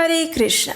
हरे कृष्णा।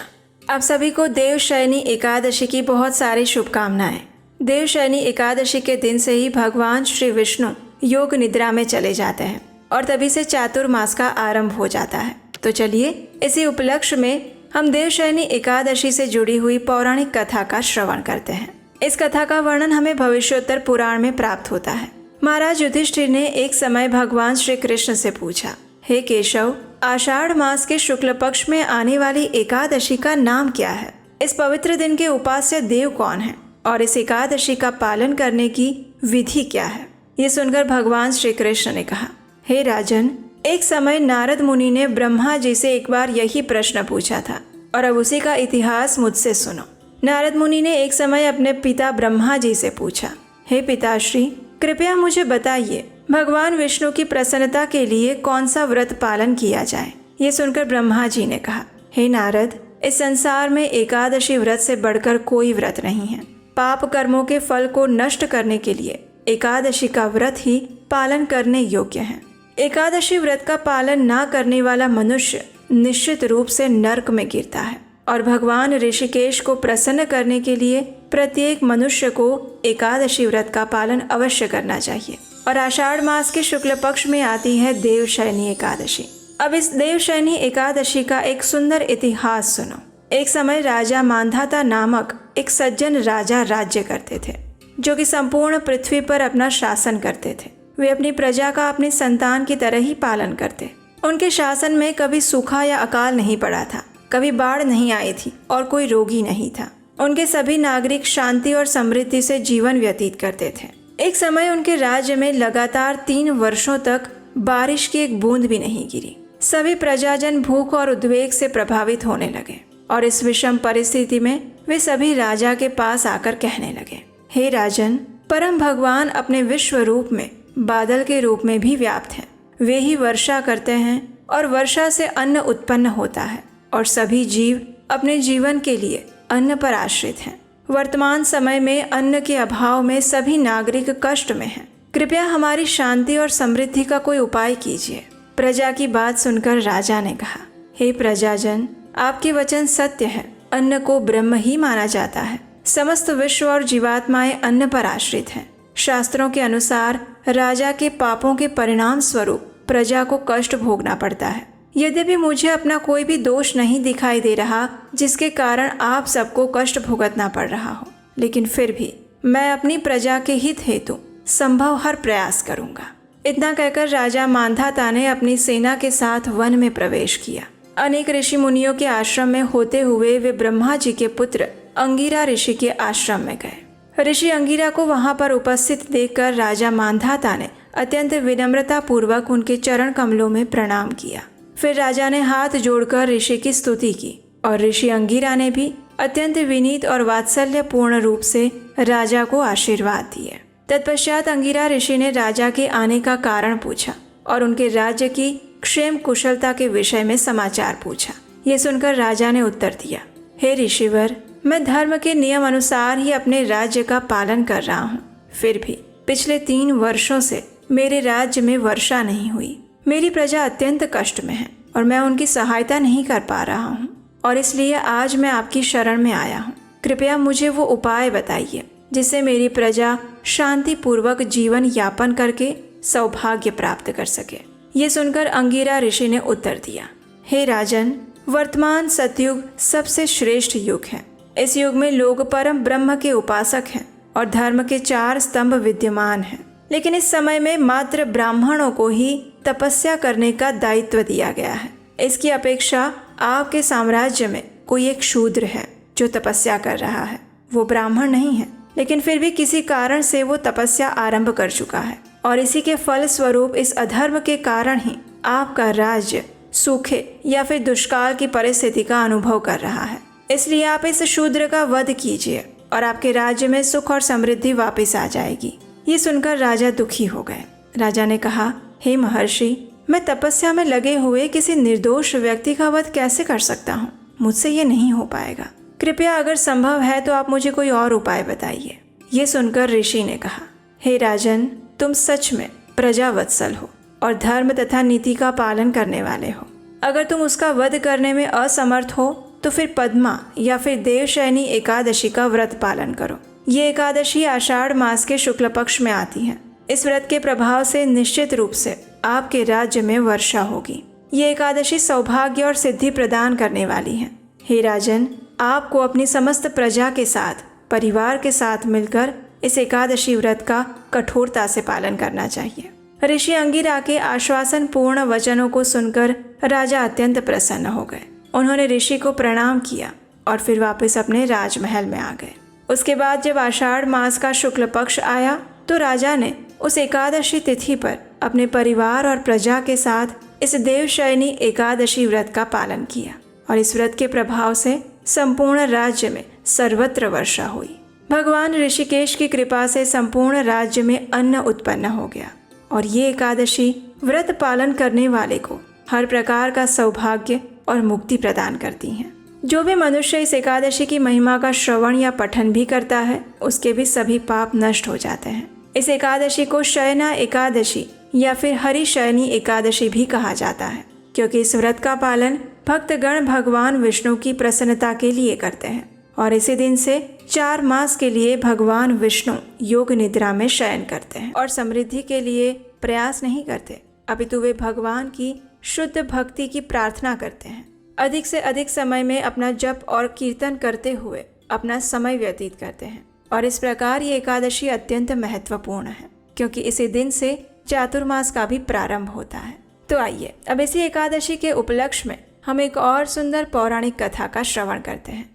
आप सभी को देवशयनी एकादशी की बहुत सारी शुभकामनाएं। देवशयनी एकादशी के दिन से ही भगवान श्री विष्णु योग निद्रा में चले जाते हैं और तभी से चातुर्मास का आरंभ हो जाता है। तो चलिए इसी उपलक्ष्य में हम देवशयनी एकादशी से जुड़ी हुई पौराणिक कथा का श्रवण करते हैं। इस कथा का वर्णन हमें भविष्योत्तर पुराण में प्राप्त होता है। महाराज युधिष्ठिर ने एक समय भगवान श्री कृष्ण से पूछा, हे केशव, आषाढ़ मास के शुक्ल पक्ष में आने वाली एकादशी का नाम क्या है? इस पवित्र दिन के उपास्य देव कौन है और इस एकादशी का पालन करने की विधि क्या है? ये सुनकर भगवान श्री कृष्ण ने कहा, हे राजन, एक समय नारद मुनि ने ब्रह्मा जी से एक बार यही प्रश्न पूछा था और अब उसी का इतिहास मुझसे सुनो। नारद मुनि ने एक समय अपने पिता ब्रह्मा जी से पूछा, हे पिताश्री, कृपया मुझे बताइए, भगवान विष्णु की प्रसन्नता के लिए कौन सा व्रत पालन किया जाए? ये सुनकर ब्रह्मा जी ने कहा, हे नारद, इस संसार में एकादशी व्रत से बढ़कर कोई व्रत नहीं है। पाप कर्मों के फल को नष्ट करने के लिए एकादशी का व्रत ही पालन करने योग्य है। एकादशी व्रत का पालन ना करने वाला मनुष्य निश्चित रूप से नरक में गिरता है और भगवान ऋषिकेश को प्रसन्न करने के लिए प्रत्येक मनुष्य को एकादशी व्रत का पालन अवश्य करना चाहिए। और आषाढ़ मास के शुक्ल पक्ष में आती है देवशयनी एकादशी। अब इस देवशयनी एकादशी का एक सुंदर इतिहास सुनो। एक समय राजा मांधाता नामक एक सज्जन राजा राज्य करते थे, जो कि संपूर्ण पृथ्वी पर अपना शासन करते थे। वे अपनी प्रजा का अपनी संतान की तरह ही पालन करते। उनके शासन में कभी सूखा या अकाल नहीं पड़ा था, कभी बाढ़ नहीं आई थी और कोई रोगी नहीं था। उनके सभी नागरिक शांति और समृद्धि से जीवन व्यतीत करते थे। एक समय उनके राज्य में लगातार 3 वर्षों तक बारिश की एक बूंद भी नहीं गिरी। सभी प्रजाजन भूख और उद्वेग से प्रभावित होने लगे और इस विषम परिस्थिति में वे सभी राजा के पास आकर कहने लगे, हे राजन, परम भगवान अपने विश्व रूप में बादल के रूप में भी व्याप्त हैं। वे ही वर्षा करते हैं और वर्षा से अन्न उत्पन्न होता है और सभी जीव अपने जीवन के लिए अन्न पर आश्रित हैं। वर्तमान समय में अन्न के अभाव में सभी नागरिक कष्ट में हैं। कृपया हमारी शांति और समृद्धि का कोई उपाय कीजिए। प्रजा की बात सुनकर राजा ने कहा, हे प्रजाजन, आपके वचन सत्य है। अन्न को ब्रह्म ही माना जाता है। समस्त विश्व और जीवात्माएं अन्न पर आश्रित हैं। शास्त्रों के अनुसार राजा के पापों के परिणाम स्वरूप प्रजा को कष्ट भोगना पड़ता है। यद्यपि मुझे अपना कोई भी दोष नहीं दिखाई दे रहा जिसके कारण आप सबको कष्ट भुगतना पड़ रहा हो, लेकिन फिर भी मैं अपनी प्रजा के हित हेतु संभव हर प्रयास करूंगा। इतना कहकर राजा मांधाता ने अपनी सेना के साथ वन में प्रवेश किया। अनेक ऋषि मुनियों के आश्रम में होते हुए वे ब्रह्मा जी के पुत्र अंगिरा ऋषि के आश्रम में गए। ऋषि अंगिरा को वहां पर उपस्थित देखकर राजा मांधाता ने अत्यंत विनम्रता पूर्वक उनके चरण कमलों में प्रणाम किया। फिर राजा ने हाथ जोड़कर ऋषि की स्तुति की और ऋषि अंगिरा ने भी अत्यंत विनीत और वात्सल्य पूर्ण रूप से राजा को आशीर्वाद दिए। तत्पश्चात अंगिरा ऋषि ने राजा के आने का कारण पूछा और उनके राज्य की क्षेम कुशलता के विषय में समाचार पूछा। ये सुनकर राजा ने उत्तर दिया, हे ऋषिवर, मैं धर्म के नियम अनुसार ही अपने राज्य का पालन कर रहा हूँ। फिर भी पिछले 3 वर्षों से मेरे राज्य में वर्षा नहीं हुई। मेरी प्रजा अत्यंत कष्ट में है और मैं उनकी सहायता नहीं कर पा रहा हूँ और इसलिए आज मैं आपकी शरण में आया हूँ। कृपया मुझे वो उपाय बताइए जिससे मेरी प्रजा शांति पूर्वक जीवन यापन करके सौभाग्य प्राप्त कर सके। ये सुनकर अंगिरा ऋषि ने उत्तर दिया, हे राजन, वर्तमान सतयुग सबसे श्रेष्ठ युग है। इस युग में लोग परम ब्रह्म के उपासक हैं और धर्म के 4 स्तंभ विद्यमान हैं। लेकिन इस समय में मात्र ब्राह्मणों को ही तपस्या करने का दायित्व दिया गया है। इसकी अपेक्षा आपके साम्राज्य में कोई एक शूद्र है जो तपस्या कर रहा है। वो ब्राह्मण नहीं है, लेकिन फिर भी किसी कारण से वो तपस्या आरंभ कर चुका है और इसी के फल स्वरूप इस अधर्म के कारण ही आपका राज्य सूखे या फिर दुष्काल की परिस्थिति का अनुभव कर रहा है। इसलिए आप इस शूद्र का वध कीजिए और आपके राज्य में सुख और समृद्धि वापस आ जाएगी। ये सुनकर राजा दुखी हो गए। राजा ने कहा, हे महर्षि, मैं तपस्या में लगे हुए किसी निर्दोष व्यक्ति का वध कैसे कर सकता हूँ? मुझसे ये नहीं हो पाएगा। कृपया अगर संभव है तो आप मुझे कोई और उपाय बताइए। ये सुनकर ऋषि ने कहा, हे राजन, तुम सच में प्रजावत्सल हो और धर्म तथा नीति का पालन करने वाले हो। अगर तुम उसका वध करने में असमर्थ हो तो फिर पद्मा या फिर देवशयनी एकादशी का व्रत पालन करो। ये एकादशी आषाढ़ मास के शुक्ल पक्ष में आती है। इस व्रत के प्रभाव से निश्चित रूप से आपके राज्य में वर्षा होगी। ये एकादशी सौभाग्य और सिद्धि प्रदान करने वाली है। हे राजन, आपको अपनी समस्त प्रजा के साथ, परिवार के साथ मिलकर इस एकादशी व्रत का कठोरता से पालन करना चाहिए। ऋषि अंगिरा के आश्वासन पूर्ण वचनों को सुनकर राजा अत्यंत प्रसन्न हो गए। उन्होंने ऋषि को प्रणाम किया और फिर वापस अपने राजमहल में आ गए। उसके बाद जब आषाढ़ मास का शुक्ल पक्ष आया तो राजा ने उस एकादशी तिथि पर अपने परिवार और प्रजा के साथ इस देवशयनी एकादशी व्रत का पालन किया और इस व्रत के प्रभाव से संपूर्ण राज्य में सर्वत्र वर्षा हुई। भगवान ऋषिकेश की कृपा से संपूर्ण राज्य में अन्न उत्पन्न हो गया और ये एकादशी व्रत पालन करने वाले को हर प्रकार का सौभाग्य और मुक्ति प्रदान करती हैं। जो भी मनुष्य इस एकादशी की महिमा का श्रवण या पठन भी करता है, उसके भी सभी पाप नष्ट हो जाते हैं। इस एकादशी को शयना एकादशी या फिर हरिशयनी एकादशी भी कहा जाता है, क्योंकि इस व्रत का पालन भक्तगण भगवान विष्णु की प्रसन्नता के लिए करते हैं और इसी दिन से 4 मास के लिए भगवान विष्णु योग निद्रा में शयन करते हैं और समृद्धि के लिए प्रयास नहीं करते, अपितु वे भगवान की शुद्ध भक्ति की प्रार्थना करते हैं। अधिक से अधिक समय में अपना जप और कीर्तन करते हुए अपना समय व्यतीत करते हैं और इस प्रकार ये एकादशी अत्यंत महत्वपूर्ण है, क्योंकि इसी दिन से चातुर्मास का भी प्रारंभ होता है। तो आइए अब इसी एकादशी के उपलक्ष्य में हम एक और सुंदर पौराणिक कथा का श्रवण करते हैं।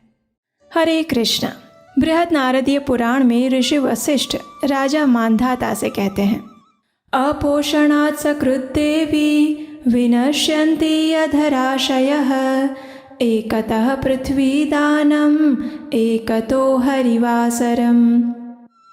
हरे कृष्णा। बृहद नारदीय पुराण में ऋषि वशिष्ठ राजा मांधाता से कहते हैं, अपोषणात् सकृत देवी विनश्यन्ति अधराशयः एकतः पृथ्वी दानम एकतो हरिवासरम।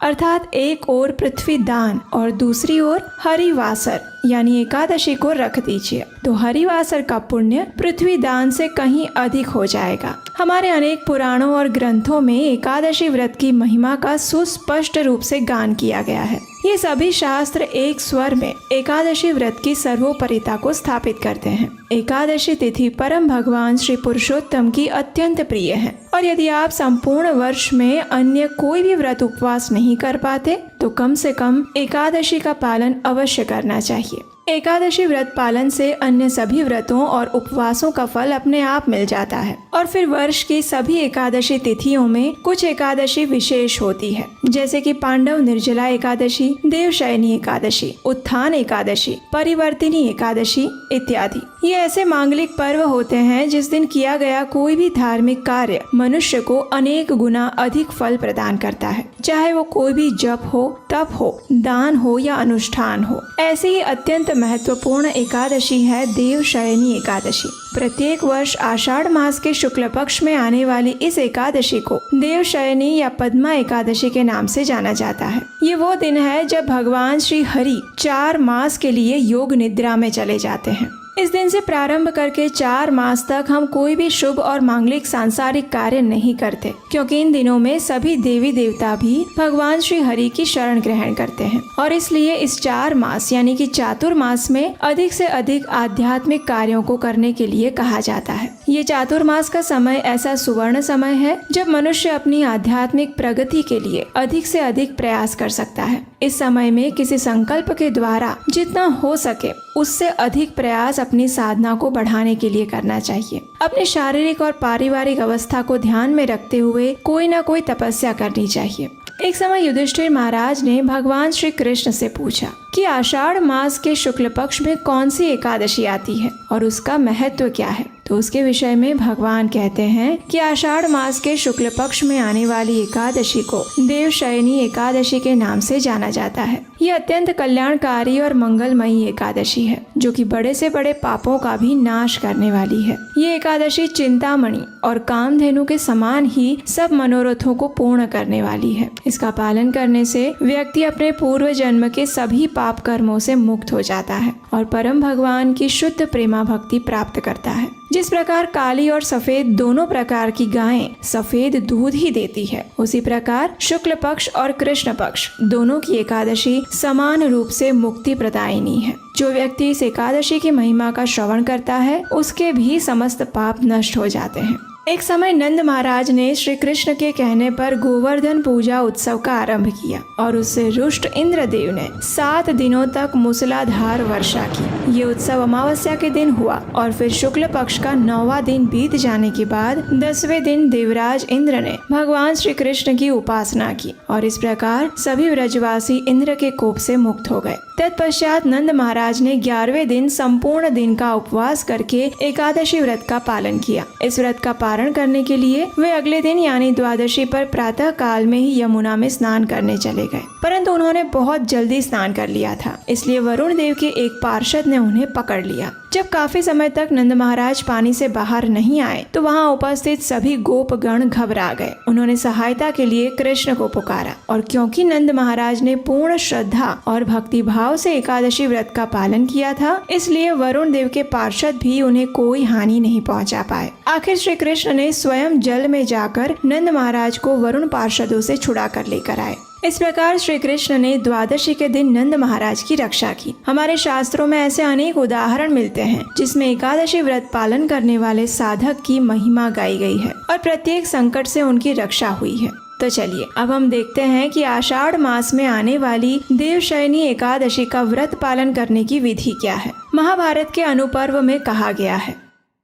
अर्थात एक ओर पृथ्वी दान और दूसरी ओर हरिवासर यानी एकादशी को रख दीजिए तो हरिवासर का पुण्य पृथ्वी दान से कहीं अधिक हो जाएगा। हमारे अनेक पुराणों और ग्रंथों में एकादशी व्रत की महिमा का सुस्पष्ट रूप से गान किया गया है। ये सभी शास्त्र एक स्वर में एकादशी व्रत की सर्वोपरिता को स्थापित करते हैं। एकादशी तिथि परम भगवान श्री पुरुषोत्तम की अत्यंत प्रिय है और यदि आप संपूर्ण वर्ष में अन्य कोई भी व्रत उपवास नहीं कर पाते तो कम से कम एकादशी का पालन अवश्य करना चाहिए। एकादशी व्रत पालन से अन्य सभी व्रतों और उपवासों का फल अपने आप मिल जाता है और फिर वर्ष की सभी एकादशी तिथियों में कुछ एकादशी विशेष होती है, जैसे कि पांडव निर्जला एकादशी, देवशयनी एकादशी, उत्थान एकादशी, परिवर्तिनी एकादशी इत्यादि। ये ऐसे मांगलिक पर्व होते हैं जिस दिन किया गया कोई भी धार्मिक कार्य मनुष्य को अनेक गुना अधिक फल प्रदान करता है, चाहे वो कोई भी जप हो, तप हो, दान हो या अनुष्ठान हो। ऐसी ही अत्यंत महत्वपूर्ण एकादशी है देवशयनी एकादशी। प्रत्येक वर्ष आषाढ़ मास के शुक्ल पक्ष में आने वाली इस एकादशी को देवशयनी या पद्मा एकादशी के नाम से जाना जाता है। ये वो दिन है जब भगवान श्री हरि 4 मास के लिए योग निद्रा में चले जाते हैं। इस दिन से प्रारंभ करके 4 मास तक हम कोई भी शुभ और मांगलिक सांसारिक कार्य नहीं करते, क्योंकि इन दिनों में सभी देवी देवता भी भगवान श्री हरि की शरण ग्रहण करते हैं और इसलिए इस 4 मास यानी कि चातुर्मास में अधिक से अधिक आध्यात्मिक कार्यों को करने के लिए कहा जाता है। ये चातुर्मास का समय ऐसा सुवर्ण समय है जब मनुष्य अपनी आध्यात्मिक प्रगति के लिए अधिक से अधिक प्रयास कर सकता है। इस समय में किसी संकल्प के द्वारा जितना हो सके उससे अधिक प्रयास अपनी साधना को बढ़ाने के लिए करना चाहिए। अपने शारीरिक और पारिवारिक अवस्था को ध्यान में रखते हुए कोई ना कोई तपस्या करनी चाहिए। एक समय युधिष्ठिर महाराज ने भगवान श्री कृष्ण से पूछा कि आषाढ़ मास के शुक्ल पक्ष में कौन सी एकादशी आती है और उसका महत्व क्या है। तो उसके विषय में भगवान कहते हैं कि आषाढ़ मास के शुक्ल पक्ष में आने वाली एकादशी को देवशयनी एकादशी के नाम से जाना जाता है। ये अत्यंत कल्याणकारी और मंगलमयी एकादशी है जो कि बड़े से बड़े पापों का भी नाश करने वाली है। ये एकादशी चिंतामणि और कामधेनु के समान ही सब मनोरथों को पूर्ण करने वाली है। इसका पालन करने से व्यक्ति अपने पूर्व जन्म के सभी पाप कर्मों से मुक्त हो जाता है और परम भगवान की शुद्ध प्रेमा भक्ति प्राप्त करता है। जिस प्रकार काली और सफेद दोनों प्रकार की गायें सफेद दूध ही देती है, उसी प्रकार शुक्ल पक्ष और कृष्ण पक्ष दोनों की एकादशी समान रूप से मुक्ति प्रदायिनी है। जो व्यक्ति इस एकादशी की महिमा का श्रवण करता है उसके भी समस्त पाप नष्ट हो जाते हैं। एक समय नंद महाराज ने श्री कृष्ण के कहने पर गोवर्धन पूजा उत्सव का आरंभ किया और उससे रुष्ट इंद्रदेव ने 7 दिनों तक मूसलाधार वर्षा की। ये उत्सव अमावस्या के दिन हुआ और फिर शुक्ल पक्ष का 9वां दिन बीत जाने के बाद 10वें दिन देवराज इंद्र ने भगवान श्री कृष्ण की उपासना की और इस प्रकार सभी ब्रजवासी इंद्र के कोप से मुक्त हो गए। तत्पश्चात नंद महाराज ने 11वें दिन संपूर्ण दिन का उपवास करके एकादशी व्रत का पालन किया। इस व्रत का पारण करने के लिए वे अगले दिन यानी द्वादशी पर प्रातः काल में ही यमुना में स्नान करने चले गए, परंतु उन्होंने बहुत जल्दी स्नान कर लिया था, इसलिए वरुण देव के एक पार्षद ने उन्हें पकड़ लिया। जब काफी समय तक नंद महाराज पानी से बाहर नहीं आए तो वहाँ उपस्थित सभी गोपगण घबरा गए। उन्होंने सहायता के लिए कृष्ण को पुकारा और क्योंकि नंद महाराज ने पूर्ण श्रद्धा और भक्ति भाव से एकादशी व्रत का पालन किया था, इसलिए वरुण देव के पार्षद भी उन्हें कोई हानि नहीं पहुंचा पाए। आखिर श्री कृष्ण ने स्वयं जल में जाकर नंद महाराज को वरुण पार्षदों से छुड़ा कर लेकर आए। इस प्रकार श्री कृष्ण ने द्वादशी के दिन नंद महाराज की रक्षा की। हमारे शास्त्रों में ऐसे अनेक उदाहरण मिलते हैं जिसमें एकादशी व्रत पालन करने वाले साधक की महिमा गाई गई है और प्रत्येक संकट से उनकी रक्षा हुई है। तो चलिए अब हम देखते हैं कि आषाढ़ मास में आने वाली देवशयनी एकादशी का व्रत पालन करने की विधि क्या है। महाभारत के अनुपर्व में कहा गया है,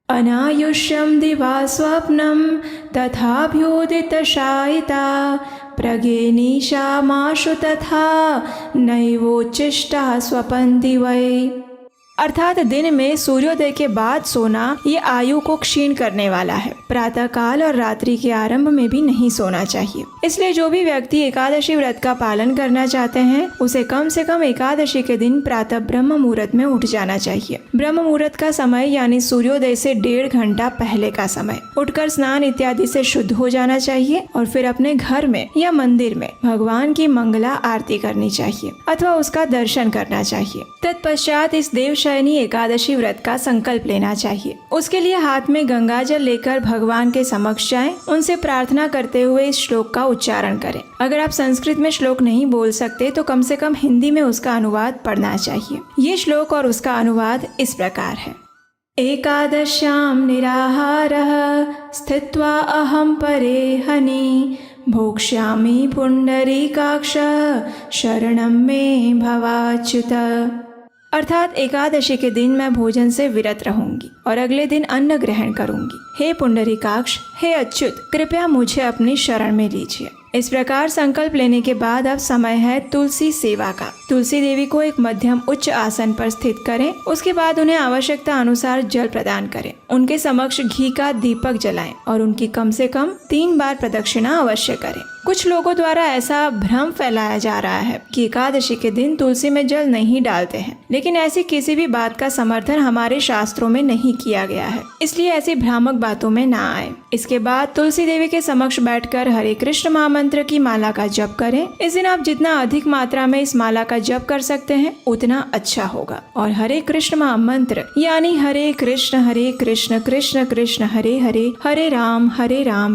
अनायुष्यम दिवा स्वप्नम तथाभ्युदित शायिता प्रगेनीशा माशु तथा नैवोच्चिष्टा स्वपन्ति वै। अर्थात दिन में सूर्योदय के बाद सोना ये आयु को क्षीण करने वाला है। प्रातः काल और रात्रि के आरंभ में भी नहीं सोना चाहिए। इसलिए जो भी व्यक्ति एकादशी व्रत का पालन करना चाहते हैं उसे कम से कम एकादशी के दिन प्रातः ब्रह्म मुहूर्त में उठ जाना चाहिए। ब्रह्म मुहूर्त का समय यानी सूर्योदय से 1.5 घंटा पहले का समय। उठकर स्नान इत्यादि से शुद्ध हो जाना चाहिए और फिर अपने घर में या मंदिर में भगवान की मंगला आरती करनी चाहिए अथवा उसका दर्शन करना चाहिए। तत्पश्चात इस देवशयनी एकादशी व्रत का संकल्प लेना चाहिए। उसके लिए हाथ में गंगा जल लेकर भगवान के समक्ष जाएं, उनसे प्रार्थना करते हुए इस श्लोक का उच्चारण करें। अगर आप संस्कृत में श्लोक नहीं बोल सकते तो कम से कम हिंदी में उसका अनुवाद पढ़ना चाहिए। ये श्लोक और उसका अनुवाद इस प्रकार है। एकादश्यां निराहारः स्थित्वा अहं परेहनि भोक्ष्यामि पुंडरीकाक्ष शरणं मे भवाच्युत। अर्थात एकादशी के दिन मैं भोजन से विरत रहूंगी और अगले दिन अन्न ग्रहण करूंगी। हे पुंडरीकाक्ष, हे अच्युत, कृपया मुझे अपनी शरण में लीजिए। इस प्रकार संकल्प लेने के बाद अब समय है तुलसी सेवा का। तुलसी देवी को एक मध्यम उच्च आसन पर स्थित करें। उसके बाद उन्हें आवश्यकता अनुसार जल प्रदान करें। उनके समक्ष घी का दीपक जलाएं और उनकी कम से कम 3 बार प्रदक्षिणा अवश्य करें। कुछ लोगों द्वारा ऐसा भ्रम फैलाया जा रहा है कि एकादशी के दिन तुलसी में जल नहीं डालते हैं, लेकिन ऐसी किसी भी बात का समर्थन हमारे शास्त्रों में नहीं किया गया है, इसलिए ऐसी भ्रामक बातों में ना आए। इसके बाद तुलसी देवी के समक्ष बैठकर हरे कृष्ण महामंत्र की माला का जप करें। इस दिन आप जितना अधिक मात्रा में इस माला का जप कर सकते हैं उतना अच्छा होगा। और हरे कृष्ण महामंत्र यानी हरे कृष्ण कृष्ण कृष्ण हरे हरे, हरे राम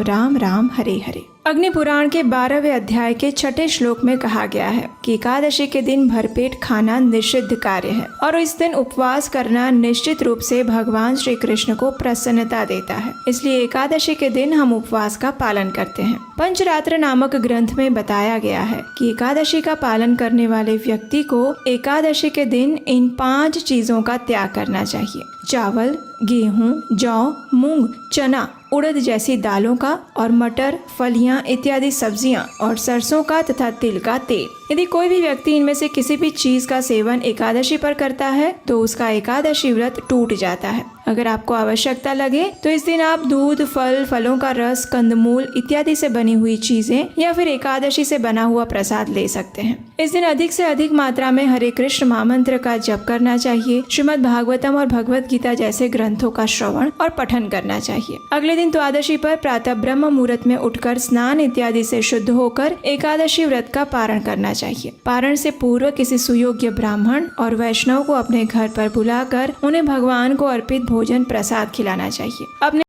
राम राम हरे हरे। अग्नि पुराण के 12वें अध्याय के 6ठे श्लोक में कहा गया है कि एकादशी के दिन भरपेट खाना निषिद्ध कार्य है और इस दिन उपवास करना निश्चित रूप से भगवान श्री कृष्ण को प्रसन्नता देता है। इसलिए एकादशी के दिन हम उपवास का पालन करते हैं। पंचरात्र नामक ग्रंथ में बताया गया है कि एकादशी का पालन करने वाले व्यक्ति को एकादशी के दिन इन 5 चीजों का त्याग करना चाहिए। चावल, गेहूं, जौ, मूंग, चना, उड़द जैसी दालों का और मटर, फलियां इत्यादि सब्जियां और सरसों का तथा तिल का तेल। यदि कोई भी व्यक्ति इनमें से किसी भी चीज का सेवन एकादशी पर करता है तो उसका एकादशी व्रत टूट जाता है। अगर आपको आवश्यकता लगे तो इस दिन आप दूध, फल, फलों का रस, कंदमूल इत्यादि से बनी हुई चीजें या फिर एकादशी से बना हुआ प्रसाद ले सकते हैं। इस दिन अधिक से अधिक मात्रा में हरे कृष्ण महामंत्र का जप करना चाहिए। श्रीमद् भागवतम और भगवत गीता जैसे ग्रंथों का श्रवण और पठन करना चाहिए। अगले दिन द्वादशी पर प्रातः ब्रह्म मुहूर्त में उठकर स्नान इत्यादि से शुद्ध होकर एकादशी व्रत का पारण करना चाहिए। पारण से पूर्व किसी सुयोग्य ब्राह्मण और वैष्णव को अपने घर पर बुलाकर उन्हें भगवान को अर्पित भोजन प्रसाद खिलाना चाहिए। अपने